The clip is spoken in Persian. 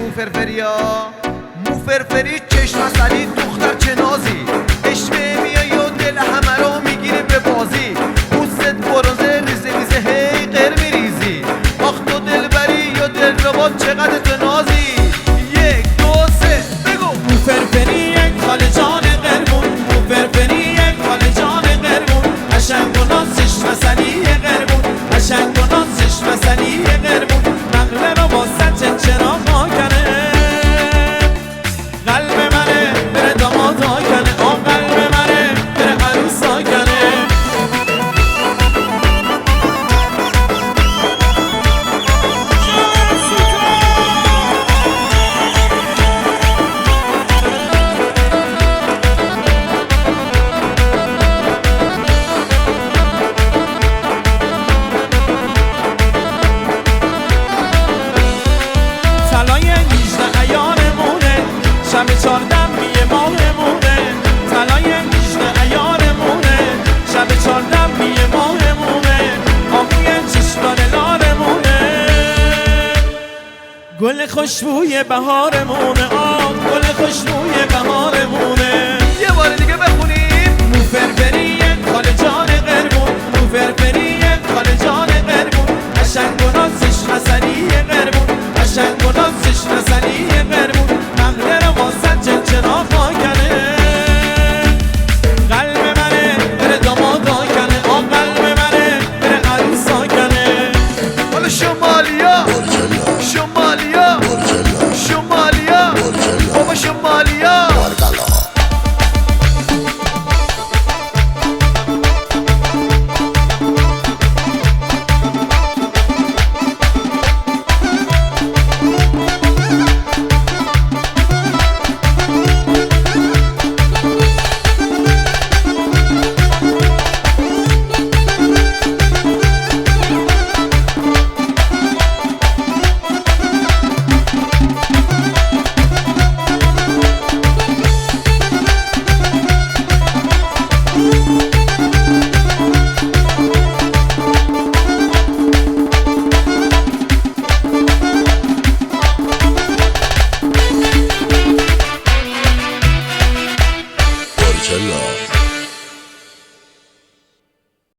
موفرفریا موفرفری چشم اصلی دختر چه نازی عشق میای و دل همه رو میگیری به بازی پوستت برازه ریزه ریزه هی قر میریزی آخ تو دل بری یا دل ربات چقدر تو نازی 1 2 3 بگو موفرفری یک خال جان قربون موفرفری یک خال جان قربون قشنگ و نازش مثلی قربون قشنگ و نازش مثلی قربون نقله رو با سچه چرا کنه قلب منه بره داماد کنه آن قلب منه بره عروس کنه شب 14 میه ماهمونه طلای 18 ایارمونه شب 14 میه ماهمونه آبوی چشمان لارمونه گل خوشبوی بهارمونه گل خوشبوی بهارمونه یه بار دیگه بخونیم موفرفری یک خال جان قربون موفرفری یک خال جان قربون قشنگ و نازش مثلی قربون قشنگ و نازش مثلی قربون نقله رو واسه چرا کنه قلب منه بره داماد کنه آن قلب منه بره عروس کنه حالا شمالیا شمالیا شمالیا بابا شمالیا Porcello.